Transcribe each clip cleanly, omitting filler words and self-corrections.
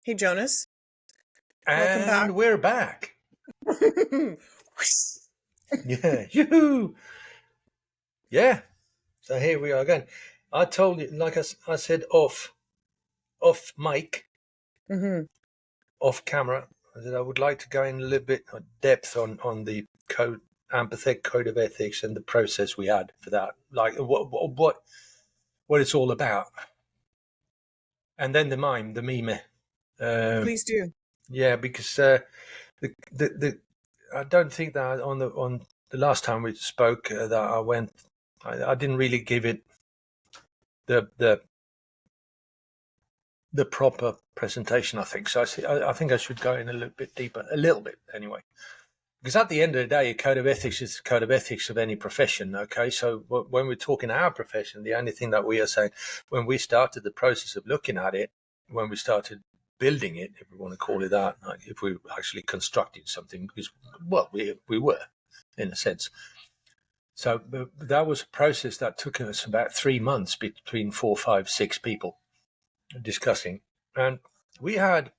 Hey, Jonas. Welcome back. And we're back. Yeah, yoo-hoo. Yeah. So here we are again. I told you, like I said, off mic, off camera, that I would like to go in a little bit of depth on the ANPECEC code of ethics and the process we had for that, like what it's all about, and then the meme. Please do. Yeah, because the I don't think that on the last time we spoke that I didn't really give it the proper presentation. I think so. I think I should go in a little bit deeper, a little bit anyway, because at the end of the day, a code of ethics is the code of ethics of any profession. Okay, so when we're talking our profession, the only thing that we are saying when we started the process of looking at it, when we started building it, if we want to call it that, like if we actually constructed something, because we were in a sense. So that was a process that took us about 3 months between 4, 5, 6 people discussing. And we had,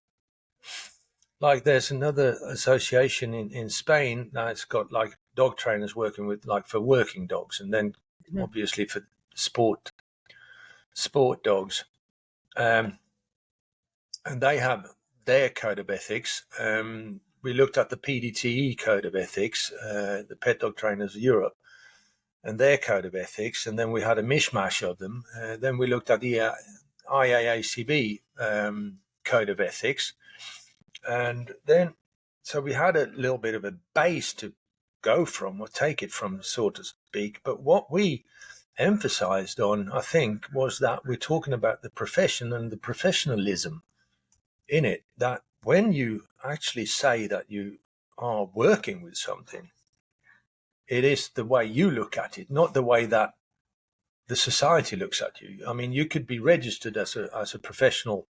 like, there's another association in Spain that's got like dog trainers working with, like, for working dogs, and then obviously for sport dogs. And they have their code of ethics. We looked at the PDTE code of ethics, the Pet Dog Trainers of Europe, and their code of ethics, and then we had a mishmash of them. Then we looked at the IAACB code of ethics, and then so we had a little bit of a base to go from, or take it from, so to speak. But what we emphasized on, I think, was that we're talking about the profession and the professionalism in it, that when you actually say that you are working with something, it is the way you look at it, not the way that the society looks at you. I mean, you could be registered as a professional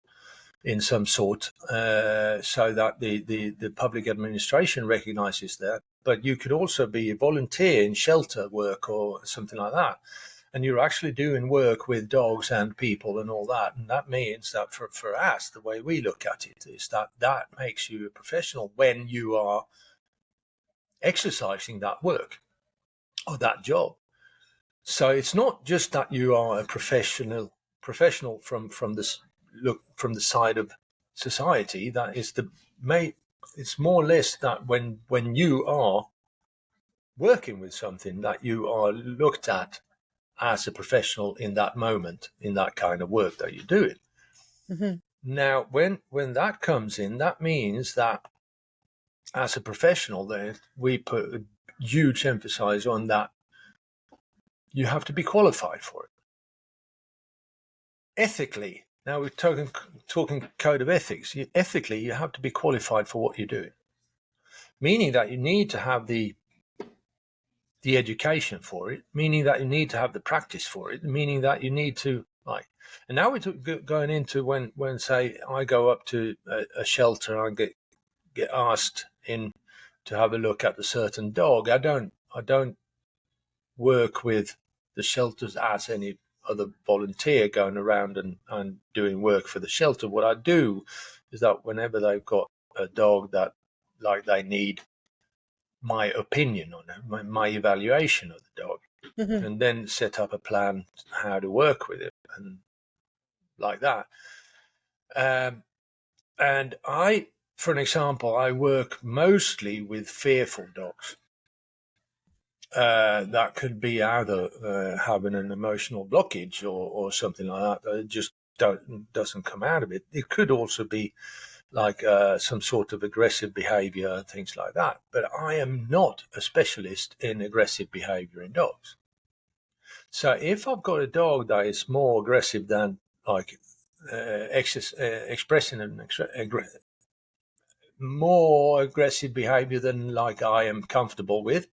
in some sort, so that the public administration recognizes that, but you could also be a volunteer in shelter work or something like that, and you're actually doing work with dogs and people and all that. And that means that for us, the way we look at it is that makes you a professional when you are exercising that work or that job. So it's not just that you are a professional from this look from the side of society. That is it's more or less that when you are working with something, that you are looked at as a professional in that moment, in that kind of work that you're doing. Now, when that comes in, that means that as a professional, then we put a huge emphasis on that. You have to be qualified for it. Ethically, now we're talking code of ethics. Ethically, you have to be qualified for what you're doing, meaning that you need to have the education for it, meaning that you need to have the practice for it, meaning that you need to, like. And now we're going into when say I go up to a shelter and get asked in to have a look at a certain dog. I don't work with the shelters as any other volunteer going around and doing work for the shelter. What I do is that whenever they've got a dog that, like, they need my opinion on it, my evaluation of the dog, and then set up a plan how to work with it and like that. And I, for an example, I work mostly with fearful dogs. That could be either having an emotional blockage or something like that. It just doesn't come out of it. It could also be like some sort of aggressive behavior and things like that. But I am not a specialist in aggressive behavior in dogs. So if I've got a dog that is more aggressive than, like, expressing more aggressive behavior than, like, I am comfortable with,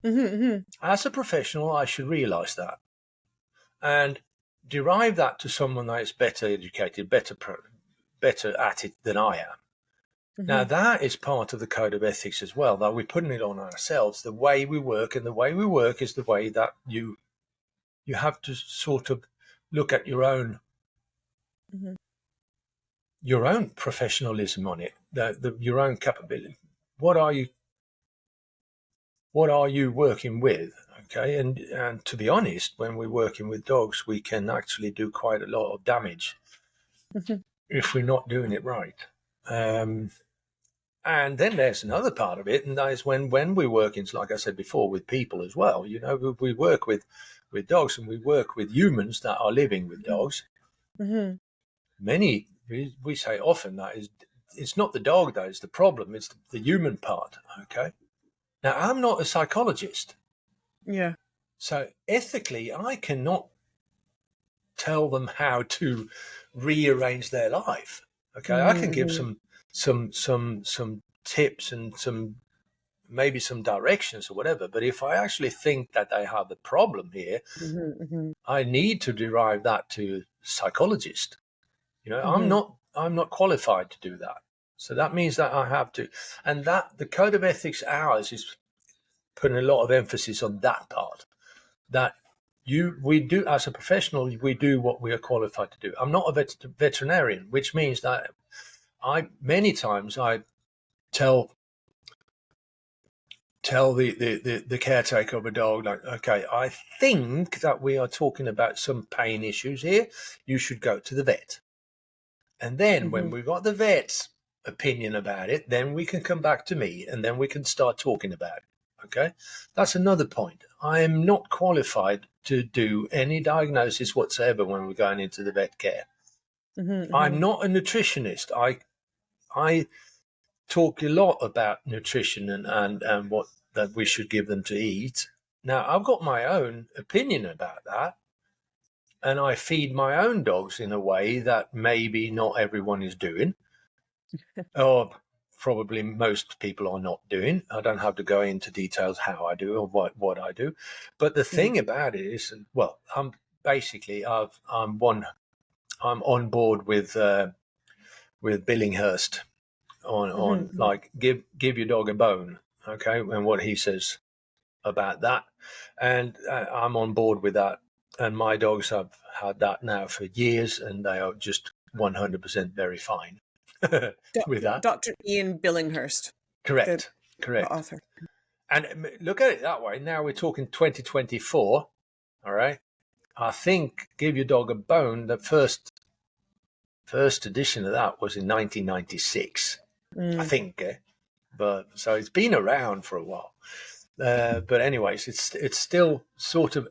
as a professional, I should realize that and derive that to someone that is better educated, better at it than I am. Now, that is part of the code of ethics as well, that we're putting it on ourselves, the way we work. And the way we work is the way that you have to sort of look at your own your own professionalism on it, your own capability. What are you working with? Okay, and to be honest, when we're working with dogs, we can actually do quite a lot of damage if we're not doing it right. And then there's another part of it, and that is when we're working, like I said before, with people as well. You know, we work with dogs, and we work with humans that are living with dogs. Mm-hmm. Many, we say often that it's not the dog that is the problem, it's the human part, okay? Now, I'm not a psychologist. Yeah. So ethically, I cannot tell them how to rearrange their life, okay? I can give some tips and maybe some directions or whatever, but if I actually think that they have a problem here, I need to derive that to psychologist. You know, I'm not qualified to do that. So that means that I have to, and that the code of ethics ours is putting a lot of emphasis on that part, that we do, as a professional, we do what we are qualified to do. I'm not a veterinarian, which means that many times I tell the caretaker of a dog, like, okay, I think that we are talking about some pain issues here. You should go to the vet. And then when we've got the vet's opinion about it, then we can come back to me, and then we can start talking about it. Okay? That's another point. I am not qualified to do any diagnosis whatsoever when we're going into the vet care. I'm not a nutritionist. I talk a lot about nutrition and what that we should give them to eat. Now, I've got my own opinion about that, and I feed my own dogs in a way that maybe not everyone is doing, or probably most people are not doing. I don't have to go into details how I do or what I do. But the thing about it is, well, I'm on board with Billinghurst on like give your dog a bone, okay, and what he says about that, and I'm on board with that. And my dogs have had that now for years, and they are just 100% very fine with that. Dr. Ian Billinghurst. Correct. The author. And look at it that way. Now we're talking 2024. All right. I think Give Your Dog a Bone, the first edition of that was in 1996, I think. But so it's been around for a while. But anyways, it's still sort of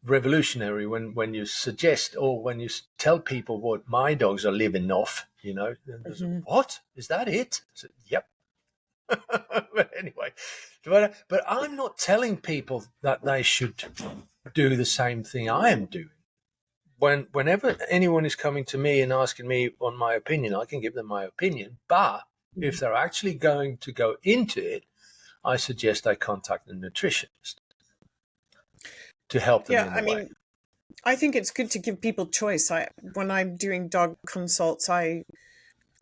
revolutionary when you suggest or when you tell people what my dogs are living off, you know. What? Is that it? I said, yep. But anyway, but I'm not telling people that they should do the same thing I am doing. Whenever anyone is coming to me and asking me on my opinion, I can give them my opinion. But if they're actually going to go into it, I suggest they contact a nutritionist to help them in the way. I think it's good to give people choice. When I'm doing dog consults, I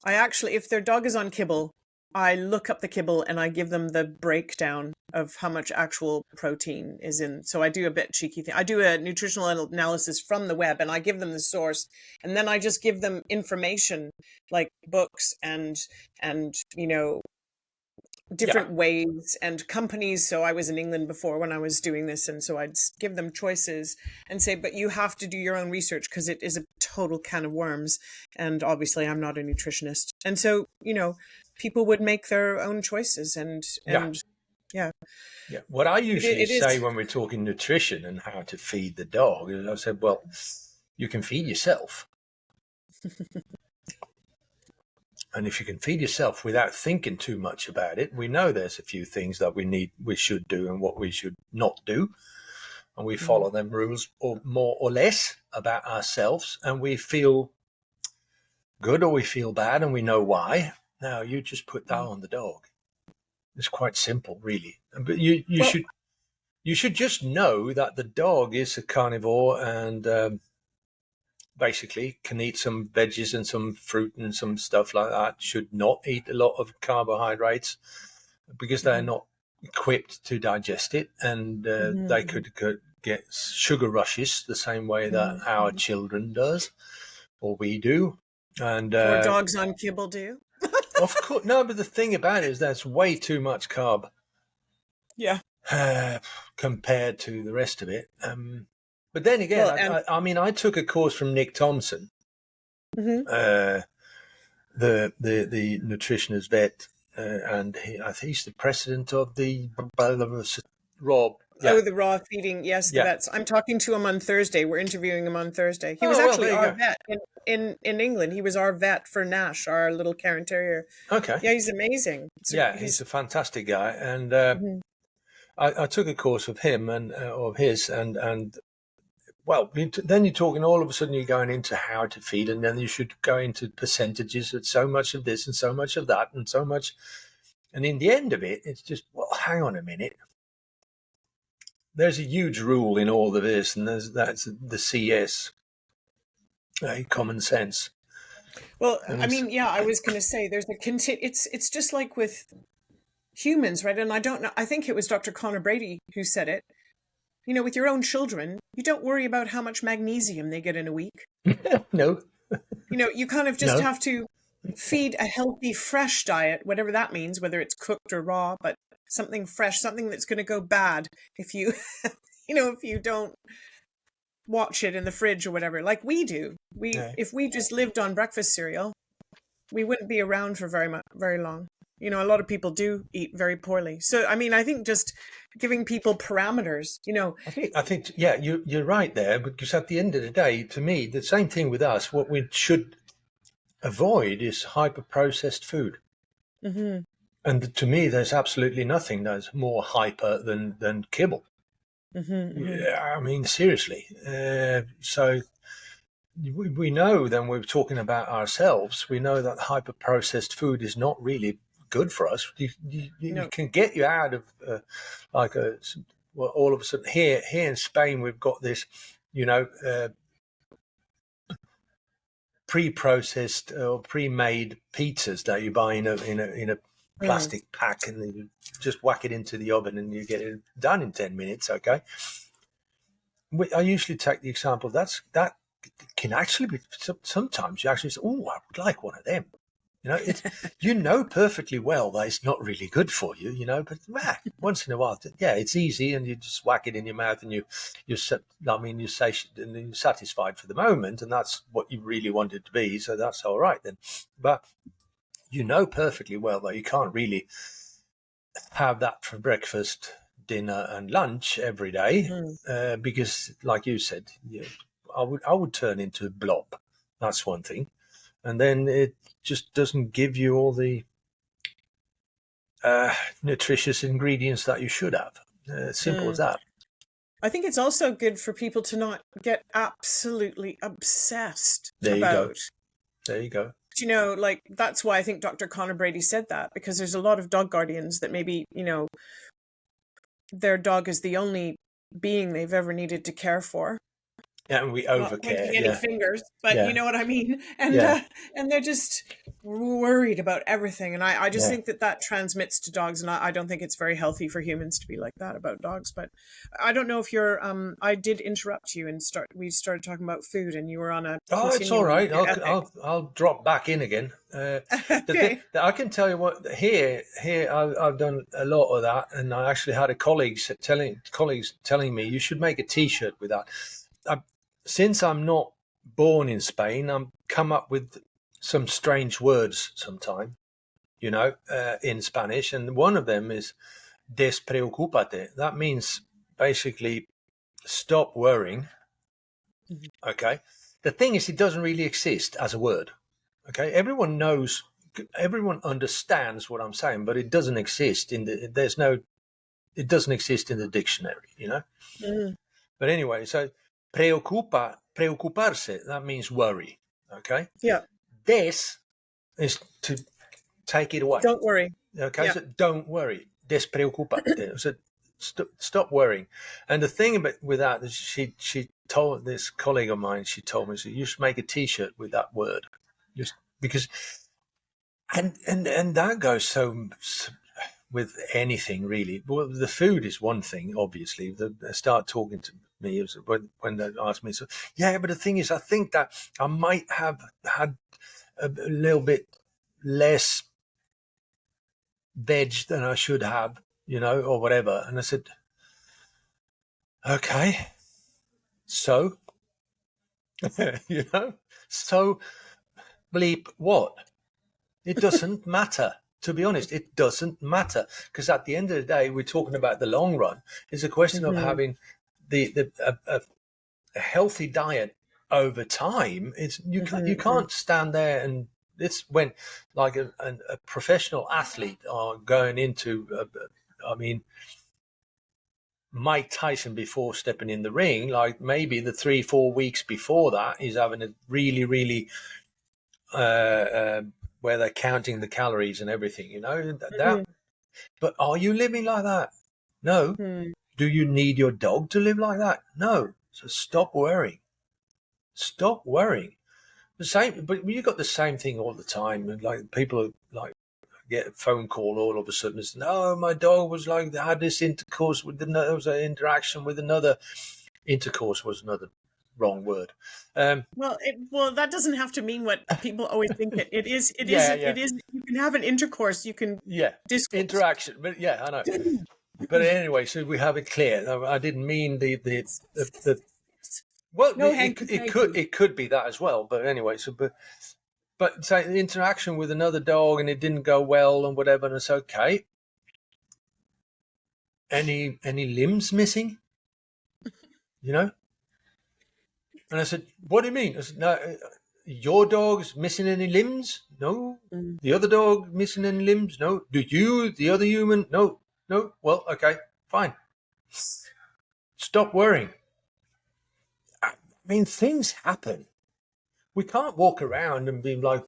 actually, if their dog is on kibble, I look up the kibble and I give them the breakdown of how much actual protein is in. So I do a bit cheeky thing. I do a nutritional analysis from the web, and I give them the source, and then I just give them information like books and you know, different ways and companies. So I was in England before when I was doing this, and so I'd give them choices and say, but you have to do your own research because it is a total can of worms. And obviously I'm not a nutritionist. And so, you know, people would make their own choices and What I usually say when we're talking nutrition and how to feed the dog is I said, well, you can feed yourself. And if you can feed yourself without thinking too much about it, we know there's a few things that we should do and what we should not do. And we follow them rules or more or less about ourselves, and we feel good or we feel bad and we know why. Now you just put that on the dog. It's quite simple, really. But you should just know that the dog is a carnivore and basically can eat some veggies and some fruit and some stuff like that. Should not eat a lot of carbohydrates because they're not equipped to digest it, and they could get sugar rushes the same way that our children does or we do. And Or dogs on kibble, do you? of course, no. But the thing about it is that's way too much carb. Yeah. Compared to the rest of it. But then again, Well, I mean, I took a course from Nick Thompson, mm-hmm. the nutritionist vet, and I think he's the president of the Rob. Yeah. Oh, the raw feeding. Yes, the Yeah. vets. I'm talking to him on Thursday. We're interviewing him on Thursday. He was well, actually there you our go. vet in England. He was our vet for Nash, our little Cairn Terrier. Okay. Yeah, he's amazing. He's a fantastic guy, and Mhm. I took a course of him and of his, and well, then you're talking all of a sudden you're going into how to feed, and then you should go into percentages of so much of this and so much of that and so much, and in the end of it, it's just, well, hang on a minute. There's a huge rule in all of this, and that's the CS, common sense. Well, I mean, yeah, I was going to say there's it's just like with humans, right? And I don't know. I think it was Dr. Connor Brady who said it. You know, with your own children, you don't worry about how much magnesium they get in a week. No. You know, you kind of just have to feed a healthy, fresh diet, whatever that means, whether it's cooked or raw, but something fresh, something that's going to go bad if you, if you don't watch it in the fridge or whatever, like we do. If we just lived on breakfast cereal, we wouldn't be around for very long. You know, a lot of people do eat very poorly. So, I mean, I think just giving people parameters, I think, yeah, you're right there, because at the end of the day, to me, the same thing with us, what we should avoid is hyper-processed food. Mm-hmm. And to me, there's absolutely nothing that's more hyper than kibble. Mm-hmm. Yeah, I mean, seriously. So we know, then we're talking about ourselves, we know that hyper-processed food is not really good for us. You can get you out of all of a sudden here in Spain we've got this, pre-processed or pre-made pizzas that you buy in a plastic pack, and then you just whack it into the oven and you get it done in 10 minutes. Okay. I usually take the example that can actually be, sometimes you actually say, oh, I would like one of them. It's perfectly well that it's not really good for you, but once in a while, it's easy, and you just whack it in your mouth, and you're satisfied for the moment, and that's what you really want it to be. So that's all right then. But perfectly well that you can't really have that for breakfast, dinner, and lunch every day, because, like you said, I would turn into a blob. That's one thing, and then it just doesn't give you all the nutritious ingredients that you should have. Simple as that. I think it's also good for people to not get absolutely obsessed There about. There you go. Like, that's why I think Dr. Connor Brady said that, because there's a lot of dog guardians that maybe, their dog is the only being they've ever needed to care for. Yeah, and we overcare. Not any fingers, but you know what I mean. And and they're just worried about everything. And I just think that transmits to dogs, and I don't think it's very healthy for humans to be like that about dogs. But I don't know if you're. I did interrupt you and we started talking about food, and you were on a. Oh, it's all right. I'll drop back in again. Okay. I can tell you what. Here I've done a lot of that, and I actually had a colleagues telling me you should make a T-shirt with that. Since I'm not born in Spain, I'm come up with some strange words sometime, in Spanish. And one of them is despreocúpate. That means basically stop worrying. Mm-hmm. Okay. The thing is, it doesn't really exist as a word. Okay. Everyone understands what I'm saying, but it doesn't exist it doesn't exist in the dictionary, Mm-hmm. But anyway, so preocuparse, that means worry. Okay. Yeah. Des is to take it away. Don't worry. Okay. Yeah. So don't worry. Despreocúpate. So stop worrying. And the thing with that is she told this colleague of mine, she told me, so you should make a T-shirt with that word, just because. And that goes so with anything really. Well, the food is one thing, obviously. They start talking to me when they ask me, so but the thing is, I think that I might have had a little bit less veg than I should have, or whatever. And I said, okay, so, so bleep what? It doesn't matter. To be honest, it doesn't matter, because at the end of the day, we're talking about the long run. It's a question of having a healthy diet over time. You can't stand there, and it's when like a professional athlete are going into. Mike Tyson, before stepping in the ring, like maybe the 3-4 weeks before that, he's having a really, really where they're counting the calories and everything, But are you living like that? No. Do you need your dog to live like that? No. So stop worrying. Stop worrying. The same, but you got the same thing all the time. And like people are like get a phone call all of a sudden. It's, no, my dog was like had this intercourse with there was an interaction with another. Intercourse was another wrong word. Well, that doesn't have to mean what people always think it is. It is. You can have an intercourse. You can discourse. Interaction. But yeah, I know. But anyway, so we have it clear. I didn't mean the well, no, it could be that as well. But anyway, but say the interaction with another dog and it didn't go well and whatever, and it's okay. Any limbs missing? And I said, what do you mean? I said, no, your dog's missing any limbs? No. The other dog missing any limbs? No. Do you, the other human? No. Well, okay, fine. Stop worrying. I mean, things happen. We can't walk around and be like,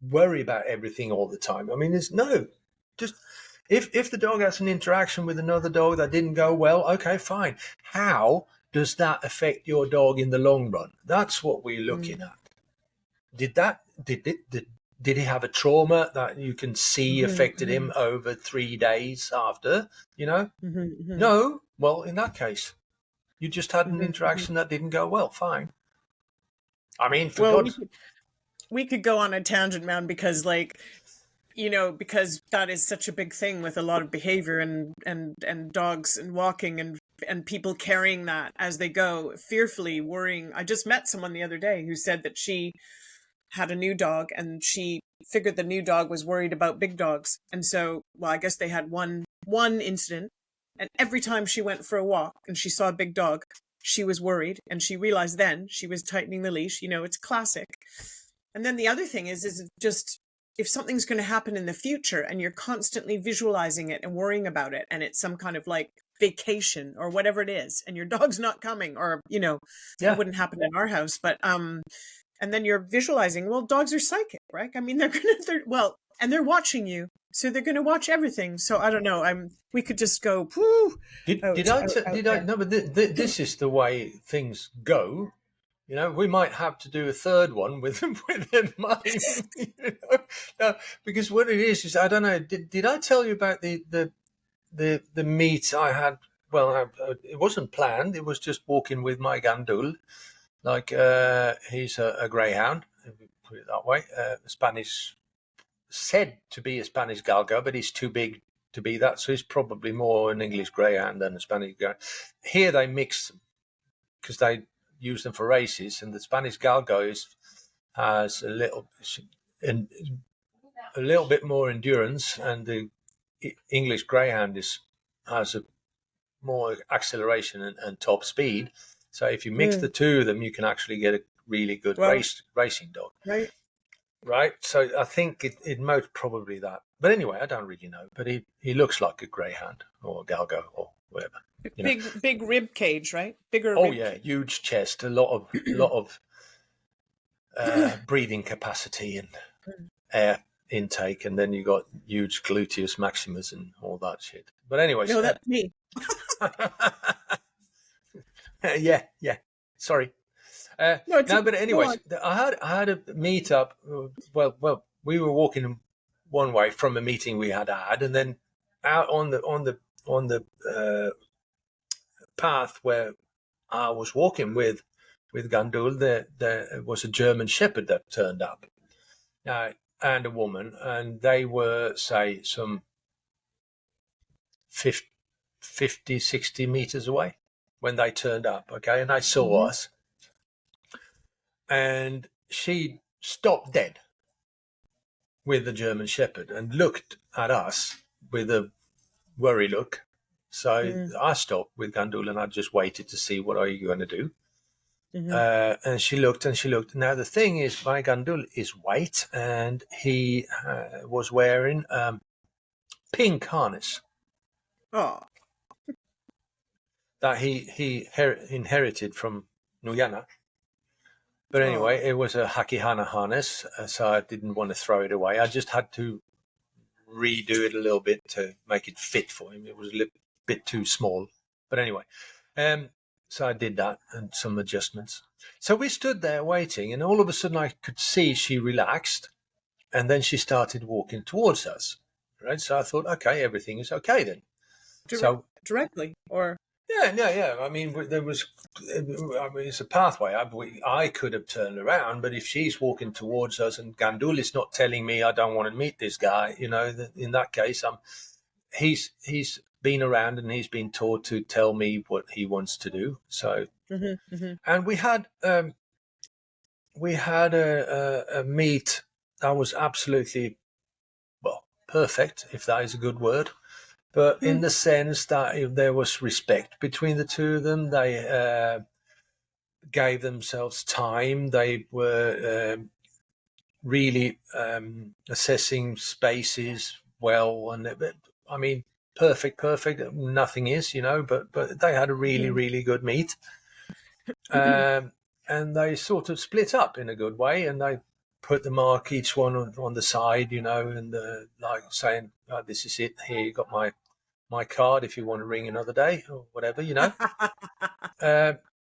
worry about everything all the time. I mean, just if the dog has an interaction with another dog that didn't go well, okay, fine. How does that affect your dog in the long run? That's what we're looking at. Did he have a trauma that you can see affected him over 3 days after? No. Well, in that case, you just had an interaction that didn't go well. Fine. I mean, we could go on a tangent, man, because because that is such a big thing with a lot of behavior and dogs and walking and people carrying that as they go, fearfully worrying. I just met someone the other day who said that she had a new dog and she figured the new dog was worried about big dogs. And so, well, I guess they had one incident, and every time she went for a walk and she saw a big dog, she was worried, and she realized then she was tightening the leash. It's classic. And then the other thing is just, if something's going to happen in the future and you're constantly visualizing it and worrying about it, and it's some kind of like vacation or whatever it is, and your dog's not coming, or, it wouldn't happen in our house, but, and then you're visualizing, well, dogs are psychic, right? I mean, and they're watching you, so they're going to watch everything. So I don't know. We could just go, whoo. Did I? No, but this is the way things go. We might have to do a third one with in mind. No, because what it is I don't know. Did I tell you about the meet I had? Well, it wasn't planned. It was just walking with my gandul. Like he's a greyhound, put it that way. Spanish, said to be a Spanish galgo, but he's too big to be that. So he's probably more an English greyhound than a Spanish greyhound. Here they mix because they use them for races, and the Spanish galgo has a little bit more endurance, and the English greyhound has a more acceleration and top speed. So if you mix the two of them, you can actually get a really good racing dog. Right. So I think it most probably that. But anyway, I don't really know. But he looks like a greyhound or a galgo or whatever. Big rib cage, right? Bigger. Oh yeah, huge chest, a lot of breathing capacity and air intake, and then you got huge gluteus maximus and all that shit. But anyway, no, that's me. Yeah. Sorry. No, but anyways, I had a meet up. Well, we were walking one way from a meeting we had, and then out on the path where I was walking with Gandul, there was a German Shepherd that turned up, and a woman, and they were, say, some 50, 60 meters away when they turned up, okay? And they saw us. And she stopped dead with the German Shepherd and looked at us with a worry look. So I stopped with Gandul and I just waited to see what are you going to do. And she looked and she looked. Now, the thing is, my Gandul is white and he was wearing pink harness that he inherited from Nuyana. But anyway, it was a Hakihana harness, so I didn't want to throw it away. I just had to redo it a little bit to make it fit for him. It was a little bit too small. But anyway, so I did that and some adjustments. So we stood there waiting, and all of a sudden I could see she relaxed, and then she started walking towards us. Right? So I thought, okay, everything is okay then. Directly, or... Yeah. I mean, it's a pathway. I could have turned around, but if she's walking towards us and Gandul is not telling me I don't want to meet this guy, in that case, he's been around and he's been taught to tell me what he wants to do. So, and we had a meet that was absolutely, well, perfect, if that is a good word. But in the sense that there was respect between the two of them, they gave themselves time. They were really assessing spaces well. And I mean, perfect. Nothing is, but they had a really, really good meet. And they sort of split up in a good way. And they put the mark, each one on the side, and like saying, oh, this is it. Here, you got my card if you want to ring another day or whatever,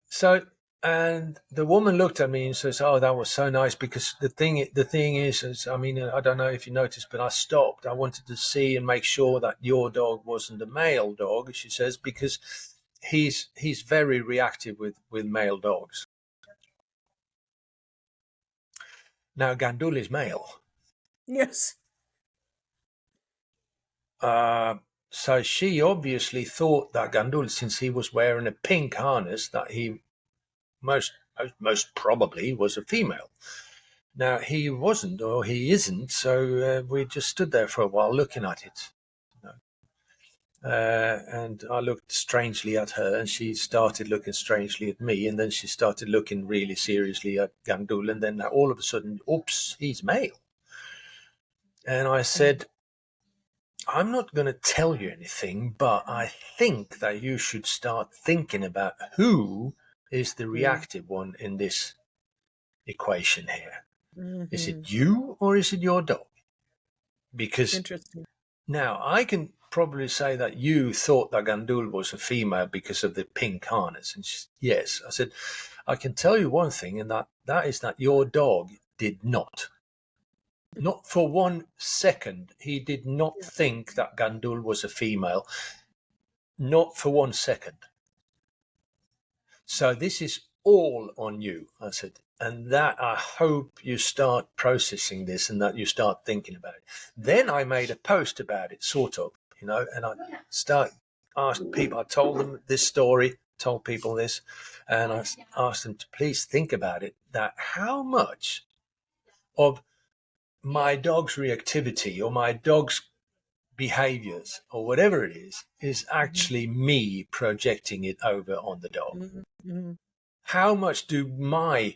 So, and the woman looked at me and says, oh, that was so nice, because the thing is, I mean, I don't know if you noticed, but I stopped. I wanted to see and make sure that your dog wasn't a male dog, she says, because he's very reactive with male dogs. Now, Gandul is male. Yes. So she obviously thought that Gandul, since he was wearing a pink harness, that he most probably was a female. Now, he wasn't, or he isn't, so we just stood there for a while looking at it. And I looked strangely at her, and she started looking strangely at me, and then she started looking really seriously at Gandul, and then all of a sudden, oops, he's male. And I said, I'm not going to tell you anything, but I think that you should start thinking about who is the reactive one in this equation here. Is it you or is it your dog? Because now I can probably say that you thought that Gandul was a female because of the pink harness. And yes, I said, I can tell you one thing, and that is that your dog did not. Not for 1 second. He did not think that Gandul was a female. Not for 1 second. So this is all on you, I said. And that I hope you start processing this and that you start thinking about it. Then I made a post about it, sort of, and I asked people, I told them this story, told people this, and I asked them to please think about it, that how much of my dog's reactivity or my dog's behaviors or whatever it is actually me projecting it over on the dog. How much do my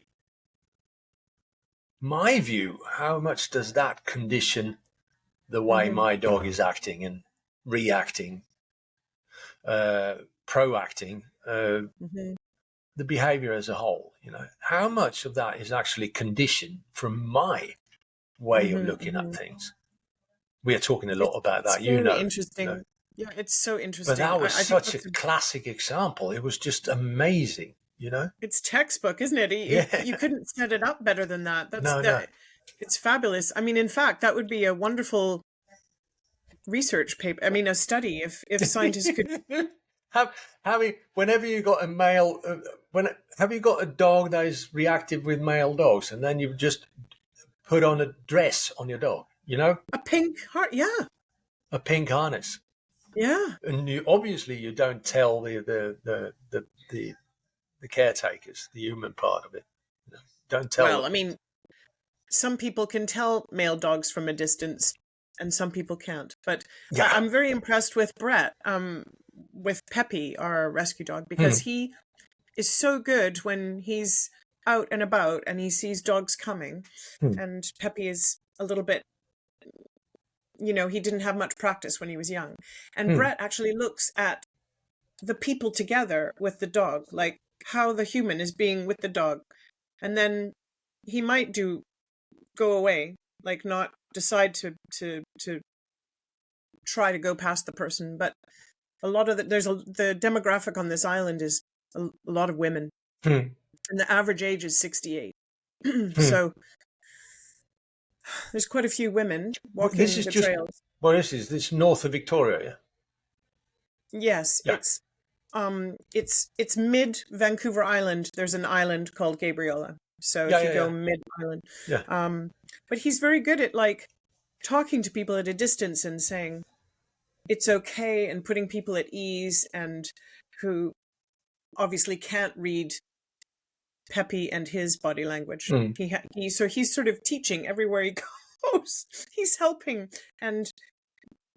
view, how much does that condition the way my dog is acting and reacting, proacting, the behavior as a whole? How much of that is actually conditioned from my way of looking at things? We are talking a lot about that, interesting. Yeah, it's so interesting. But that was such a classic example. It was just amazing, It's textbook, isn't it? You couldn't set it up better than that. No. It's fabulous. I mean, in fact, that would be a wonderful research paper. I mean, a study if scientists could... Whenever you got a male, have you got a dog that is reactive with male dogs, and then you just put on a dress on your dog, A pink heart, yeah. a pink harness. Yeah. And you don't tell the caretakers, the human part of it. Don't tell Well, them. I mean, some people can tell male dogs from a distance and some people can't. But Yeah. I'm very impressed with Brett, with Peppy, our rescue dog, because he is so good when he's out and about and he sees dogs coming. And Peppy is a little bit, he didn't have much practice when he was young. And Brett actually looks at the people together with the dog, like how the human is being with the dog. And then he might go away, like not decide to try to go past the person. But a lot of the demographic on this island is a lot of women, and the average age is 68. So there's quite a few women walking the trails. Well, this is north of Victoria. Yes, Yeah. It's mid Vancouver Island. There's an island called Gabriola. So if you go mid island, but he's very good at like talking to people at a distance and saying it's okay and putting people at ease, and who obviously can't read Peppy and his body language. So he's sort of teaching everywhere he goes. He's helping, and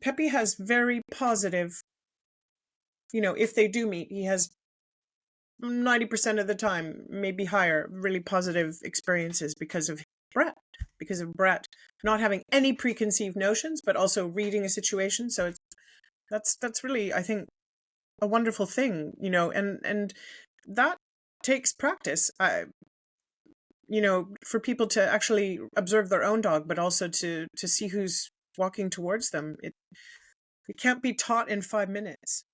Peppy has very positive. If they do meet, he has 90% of the time, maybe higher, really positive experiences because of Brett not having any preconceived notions, but also reading a situation. So that's really, I think, a wonderful thing, and that takes practice, for people to actually observe their own dog, but also to see who's walking towards them. It can't be taught in 5 minutes.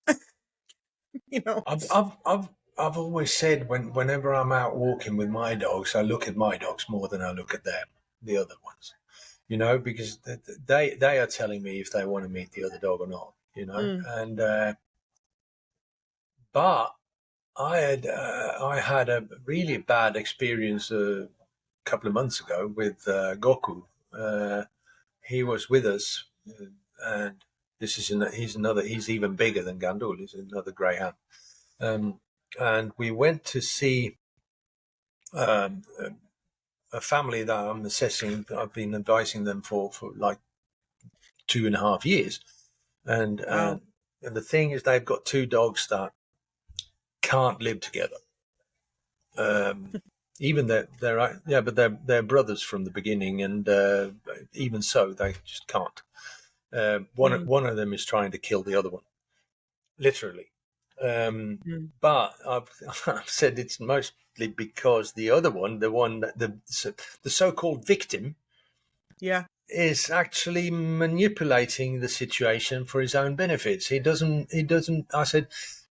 I've always said whenever I'm out walking with my dogs, I look at my dogs more than I look at them, the other ones, because they are telling me if they want to meet the other dog or not, and but I had a really bad experience a couple of months ago with Goku. He was with us, and he's even bigger than Gandul. He's another greyhound. And we went to see a family that I'm assessing. I've been advising them for like 2.5 years, and the thing is, they've got 2 dogs that can't live together. Even but they're brothers from the beginning, and even so, they just can't. One of them is trying to kill the other one, literally. But I've said it's mostly because the other one, the so-called victim, is actually manipulating the situation for his own benefits. He doesn't. I said,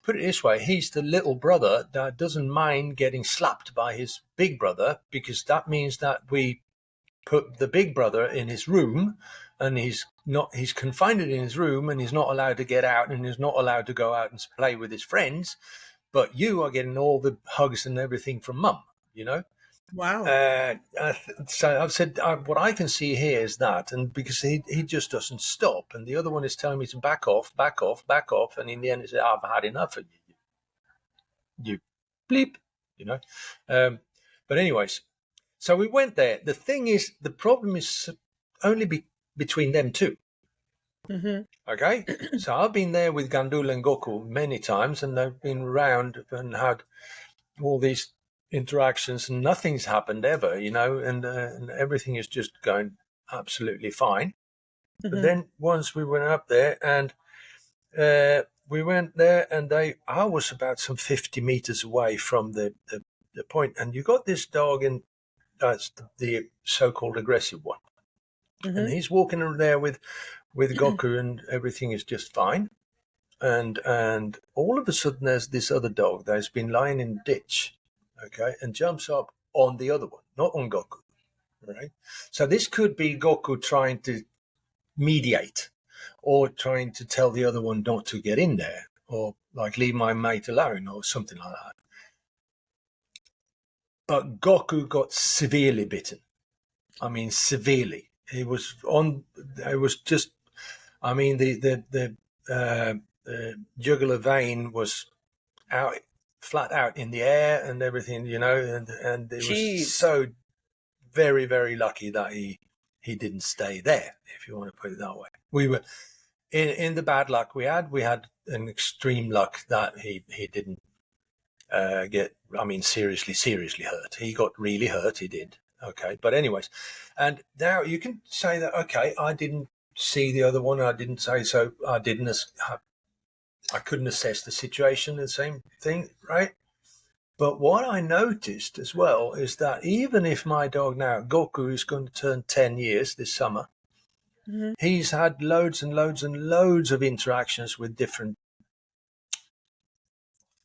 put it this way: he's the little brother that doesn't mind getting slapped by his big brother, because that means that we put the big brother in his room, and he's confined in his room, and he's not allowed to get out, and he's not allowed to go out and play with his friends. But you are getting all the hugs and everything from mum, Wow. So I've said, what I can see here is that, and because he just doesn't stop, and the other one is telling me to back off, and in the end, he said, I've had enough of you bleep, But anyways, so we went there. The thing is, the problem is only between them 2. Okay, so I've been there with Gandul and Goku many times, and they've been around and had all these interactions, and nothing's happened ever, and everything is just going absolutely fine. But then once we went up there, and I was about some 50 meters away from the point, and you got this dog, and that's the so-called aggressive one, and he's walking there with Goku, and everything is just fine. And all of a sudden, there's this other dog that's been lying in the ditch, okay, and jumps up on the other one, not on Goku, right? So this could be Goku trying to mediate, or trying to tell the other one not to get in there, or like leave my mate alone, or something like that. But Goku got severely bitten. I mean, severely. It was just, I mean, the jugular vein was out, flat out in the air and everything, and it was Jeez. so very, very lucky that he didn't stay there, if you want to put it that way. We were in the bad luck we had an extreme luck that he didn't get, I mean, seriously hurt. He got really hurt, he did. Okay, but anyways, and now you can say that, okay, I didn't see the other one, I didn't say so, I couldn't assess the situation, the same thing, right? But what I noticed as well is that even if my dog now, Goku, is going to turn 10 years this summer, he's had loads and loads and loads of interactions with different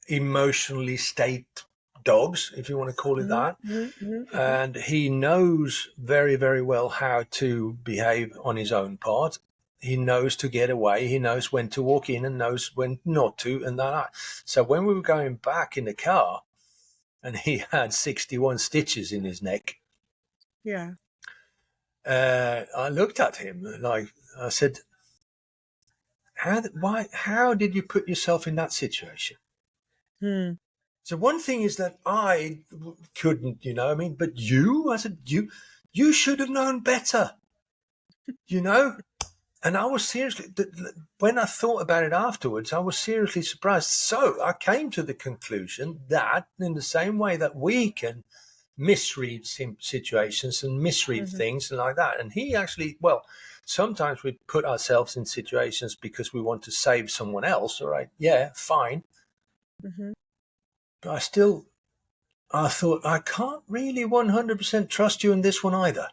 emotionally state dogs, if you want to call it that. And he knows very, very well how to behave on his own part. He knows to get away. He knows when to walk in and knows when not to, and that. So when we were going back in the car and he had 61 stitches in his neck, Yeah. I looked at him like, I said, how did you put yourself in that situation? So one thing is that I couldn't, but you, I said, you should have known better, And I was seriously, when I thought about it afterwards, I was seriously surprised. So I came to the conclusion that in the same way that we can misread situations and misread things and like that. And he actually, sometimes we put ourselves in situations because we want to save someone else. All right. Yeah, fine. But I thought, I can't really 100% trust you in this one either.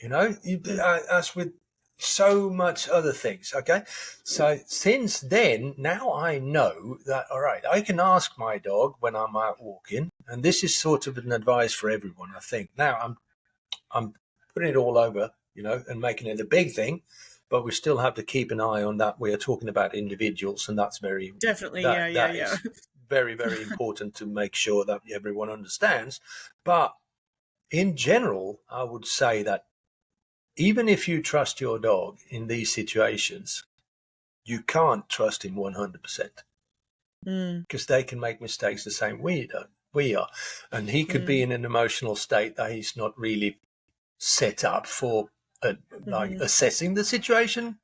As with so much other things. Okay. So since then, now I know that, all right, I can ask my dog when I'm out walking, and this is sort of an advice for everyone, I think. Now I'm putting it all over, and making it a big thing, but we still have to keep an eye on that. We are talking about individuals, and that's very Definitely. that Yeah. is very, very important to make sure that everyone understands. But in general, I would say that even if you trust your dog in these situations, you can't trust him 100% because they can make mistakes the same way we are. And he could be in an emotional state that he's not really set up for assessing the situation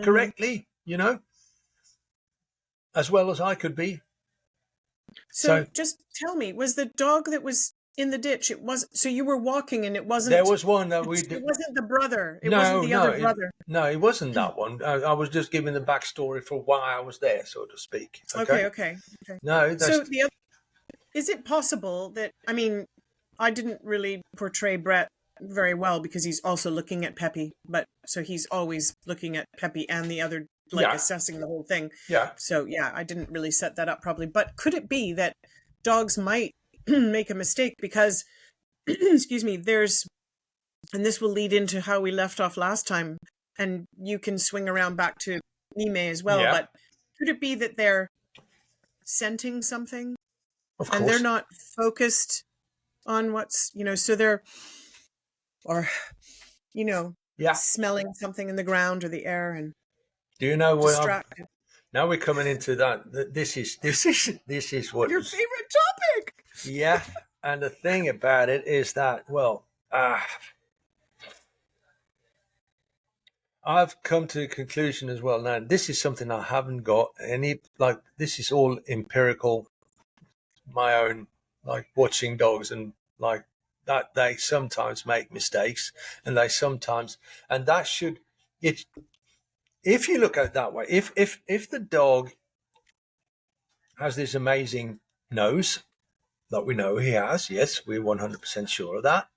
correctly, as well as I could be. So just tell me, was the dog that was in the ditch, so you were walking and it wasn't... There was one that it wasn't the brother. It wasn't the other brother. No, it wasn't that one. I was just giving the backstory for why I was there, so to speak. Okay. No, so is it possible that, I mean, I didn't really portray Brett very well because he's also looking at Peppy, but so he's always looking at Peppy and the other, assessing the whole thing. Yeah. So I didn't really set that up properly. But could it be that dogs might make a mistake because, excuse me, and this will lead into how we left off last time, and you can swing around back to Nime as well, but could it be that they're scenting something? Of course. And they're not focused on what's, so they're, or, smelling something in the ground or the air and do you know what distracted. Now we're coming into that. This is what your favorite topic. Yeah. And the thing about it is that, I've come to the conclusion as well. Now, this is something I haven't got any, this is all empirical, my own, watching dogs and that they sometimes make mistakes and that should, if you look at it that way, if the dog has this amazing nose that we know he has, yes, we're 100% sure of that.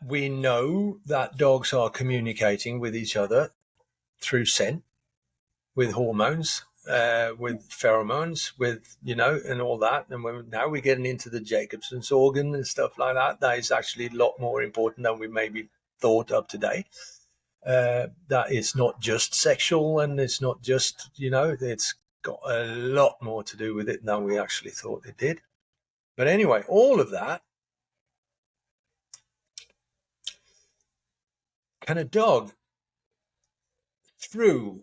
We know that dogs are communicating with each other through scent, with hormones, with pheromones, with, and all that. And now we're getting into the Jacobson's organ and stuff like that. That is actually a lot more important than we maybe thought up to date. That it's not just sexual and it's not just, it's got a lot more to do with it than we actually thought it did. But anyway, all of that can a dog, through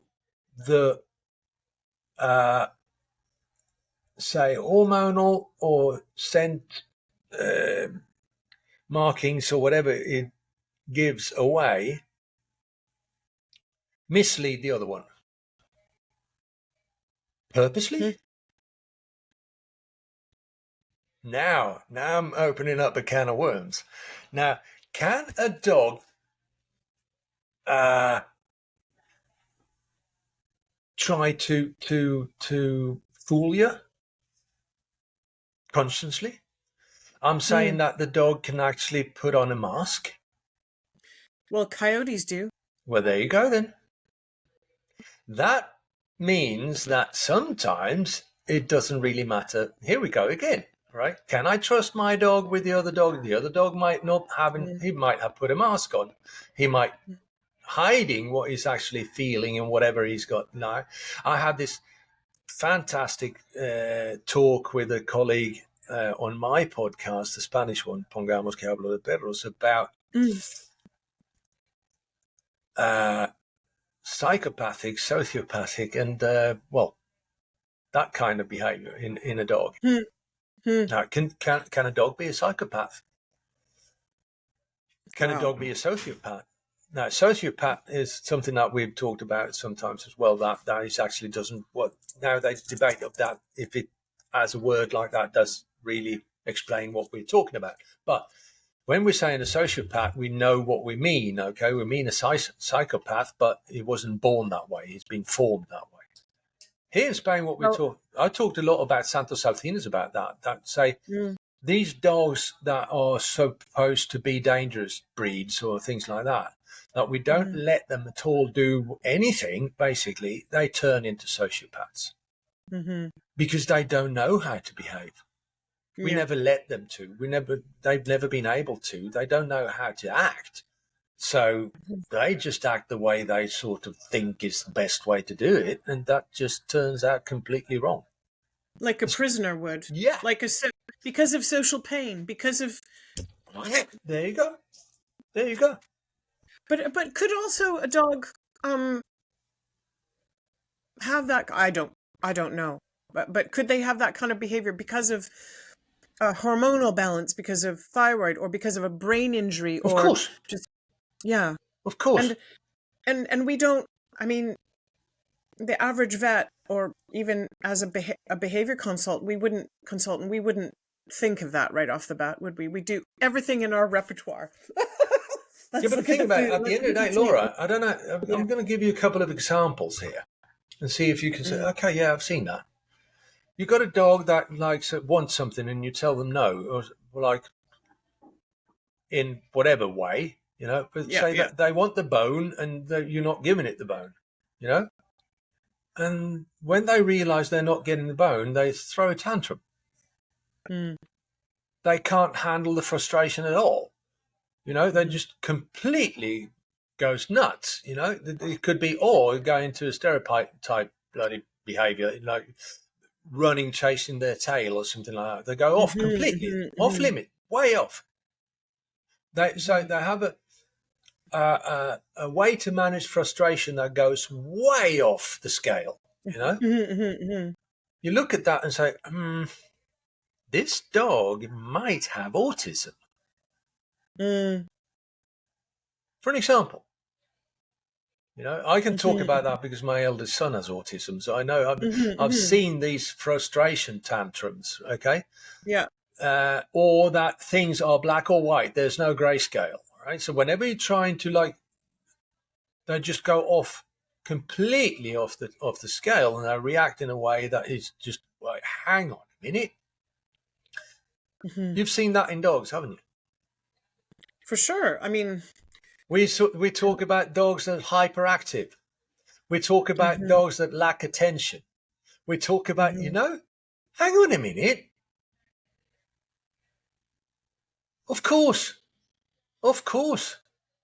the say hormonal or scent markings or whatever it gives away, mislead the other one purposely? Now I'm opening up a can of worms. Now, can a dog try to fool you consciously? I'm saying that the dog can actually put on a mask. Well, coyotes do. Well, there you go then. That means that sometimes it doesn't really matter. Here we go again, right? Can I trust my dog with the other dog? The other dog might not have, he might have put a mask on. He might hiding what he's actually feeling and whatever he's got now. I had this fantastic talk with a colleague on my podcast, the Spanish one, Pongamos, Hablode Perros, about psychopathic, sociopathic, and that kind of behavior in a dog. Now, can a dog be a psychopath? Can a dog be a sociopath? Now, sociopath is something that we've talked about sometimes as well. That is actually doesn't now they debate of that if it as a word like that does really explain what we're talking about. But when we're saying a sociopath, we know what we mean. Okay, we mean a psychopath, but he wasn't born that way. He's been formed that way. Here in Spain, I talked a lot about Santos Saltinas about that. That say these dogs that are supposed to be dangerous breeds or things like that, that we don't let them at all do anything. Basically, they turn into sociopaths because they don't know how to behave. We never let them to. They've never been able to. They don't know how to act. So they just act the way they sort of think is the best way to do it. And that just turns out completely wrong. Like a prisoner would. Yeah. Because of social pain, because of... There you go. There you go. But could also a dog have that? I don't know. But could they have that kind of behavior because of a hormonal balance, because of thyroid, or because of a brain injury, or of course, of course, and we don't. I mean, the average vet, or even as a behavior consultant, we wouldn't think of that right off the bat, would we? We do everything in our repertoire. But the thing about it, at the end of the day, Laura, I don't know. I'm going to give you a couple of examples here and see if you can say, okay, yeah, I've seen that. You got a dog that wants something, and you tell them no, or like in whatever way, but that they want the bone, and you're not giving it the bone, and when they realize they're not getting the bone, they throw a tantrum. They can't handle the frustration at all. They just completely goes nuts. It could be, or go into a stereotype type bloody behavior, like running, chasing their tail or something like that. They go off completely, off limit, way off. They have a way to manage frustration that goes way off the scale. You look at that and say, this dog might have autism. For an example, I can talk about that because my eldest son has autism, so I know I've seen these frustration tantrums. Okay, or that things are black or white. There's no grayscale, right? So whenever you're trying to they just go off completely off the scale, and they react in a way that is just like, hang on a minute. You've seen that in dogs, haven't you? For sure. I mean, we talk about dogs that are hyperactive. We talk about dogs that lack attention. We talk about, hang on a minute. Of course.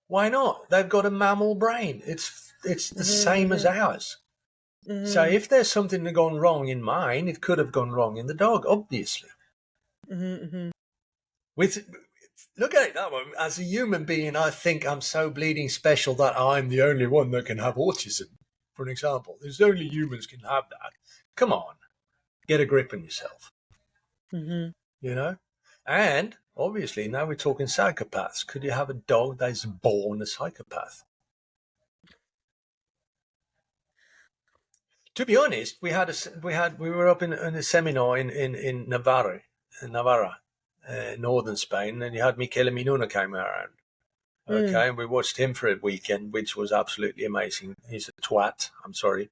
Why not? They've got a mammal brain. It's the same as ours. So if there's something that gone wrong in mine, it could have gone wrong in the dog, obviously. look at it that way. As a human being, I think I'm so bleeding special that I'm the only one that can have autism, for an example. There's only humans can have that. Come on, get a grip on yourself. Mm-hmm. You know? And obviously, now we're talking psychopaths. Could you have a dog that's born a psychopath? To be honest, we were up in a seminar in Navarra, northern Spain, and you had Michele Minuna came around. Okay, and we watched him for a weekend, which was absolutely amazing. He's a twat. I'm sorry.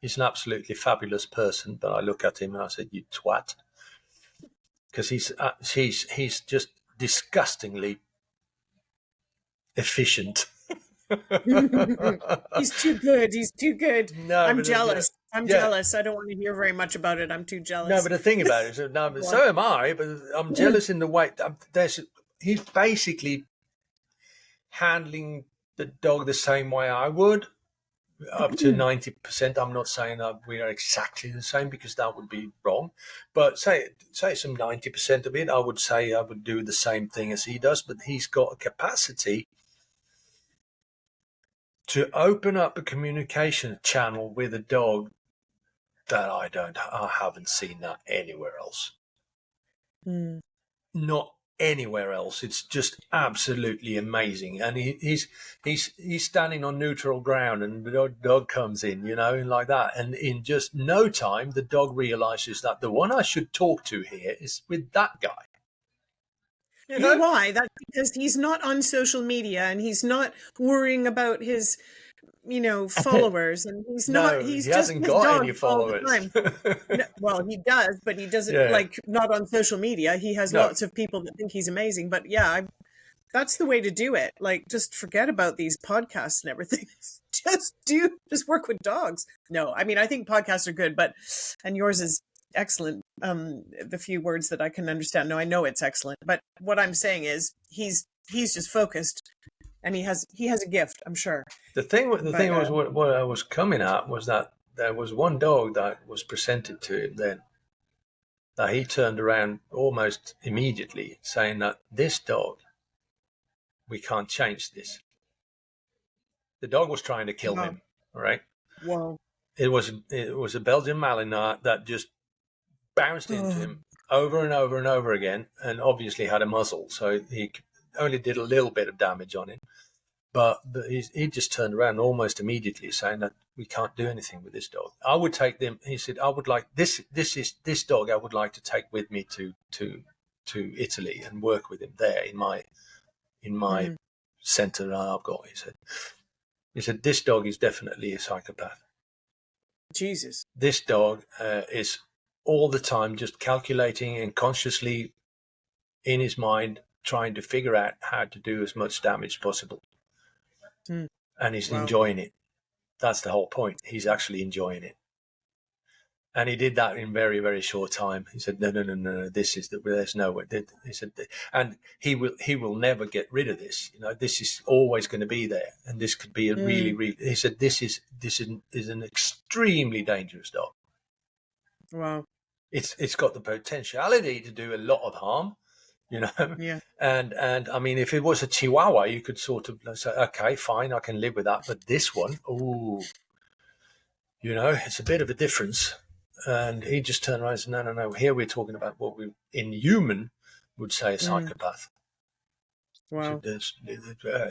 He's an absolutely fabulous person, but I look at him and I said, "You twat," because he's just disgustingly efficient. He's too good. He's too good. No, I'm jealous. I'm jealous. I don't want to hear very much about it. I'm too jealous. No, but the thing about it is, no, so am I. But I'm jealous in the way he's basically handling the dog the same way I would, up to 90%. I'm not saying that we are exactly the same because that would be wrong, but say some 90% of it, I would say I would do the same thing as he does. But he's got a capacity to open up a communication channel with a dog that I haven't seen that anywhere else. Not anywhere else. It's just absolutely amazing. And he's standing on neutral ground, and the dog comes in, and like that. And in just no time, the dog realizes that the one I should talk to here is with that guy. You know why? That's because he's not on social media and he's not worrying about his followers, and he's not. He hasn't got any followers. Well, he does, but he doesn't not on social media. He has lots of people that think he's amazing. But that's the way to do it. Like, just forget about these podcasts and everything. Just work with dogs. No, I mean, I think podcasts are good, and yours is excellent. The few words that I can understand. No, I know it's excellent. But what I'm saying is he's just focused. And he has a gift, I'm sure. The thing was what I was coming at was that there was one dog that was presented to him then that he turned around almost immediately saying that this dog, we can't change this. The dog was trying to kill him, all right? Wow. It was a Belgian Malinois that just bounced into him over and over and over again, and obviously had a muzzle, so he only did a little bit of damage on him, but he just turned around almost immediately saying that we can't do anything with this dog. I would take them. He said, I would like this dog. I would like to take with me to Italy and work with him there in my center that I've got. He said this dog is definitely a psychopath. Jesus, this dog is all the time just calculating and consciously in his mind trying to figure out how to do as much damage as possible. And he's enjoying it. That's the whole point. He's actually enjoying it. And he did that in very, very short time. He said, no, there's no way. He said, and he will never get rid of this. This is always going to be there. And this could be a really, really, he said, this is an extremely dangerous dog. Wow. It's got the potentiality to do a lot of harm. Yeah. And I mean, if it was a Chihuahua, you could sort of say, okay, fine, I can live with that. But this one, it's a bit of a difference. And he just turned around and said, no. Here we're talking about what we, in human, would say a psychopath. Wow. He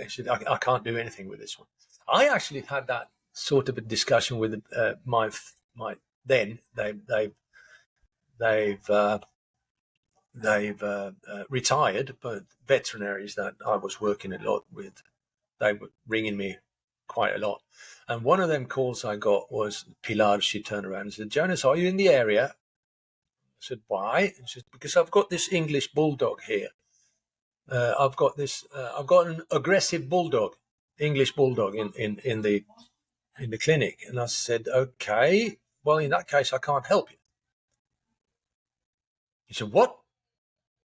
said, I can't do anything with this one. I actually had that sort of a discussion with my then they've retired, but veterinaries that I was working a lot with, they were ringing me quite a lot. And one of them calls I got was Pilar. She turned around and said, Jonas, are you in the area? I said, why? And she said, because I've got this English bulldog here. I've got an aggressive bulldog, English bulldog in the clinic. And I said, okay, well, in that case, I can't help you. He said, what?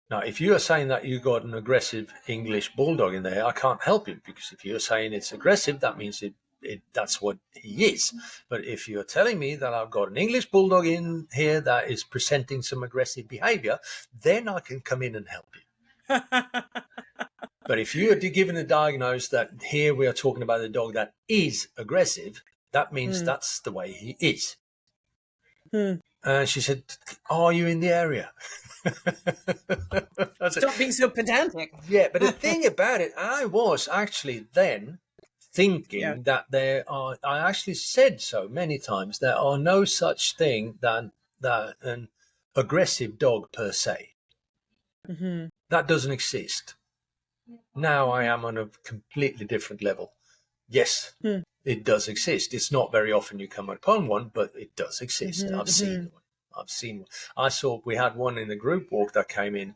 Now, if you are saying that you got an aggressive English bulldog in there, I can't help you, because if you're saying it's aggressive, that means that's what he is. But if you're telling me that I've got an English bulldog in here that is presenting some aggressive behavior, then I can come in and help you. But if you are given a diagnosis that here we are talking about a dog that is aggressive, that means that's the way he is. And she said, "Are you in the area?" Stop being so pedantic. Yeah, but the thing about it, I was actually then thinking that I actually said so many times, there are no such thing than an aggressive dog per se. That doesn't exist. Now I am on a completely different level. Yes, it does exist. It's not very often you come upon one, but it does exist. I've seen one. We had one in a group walk that came in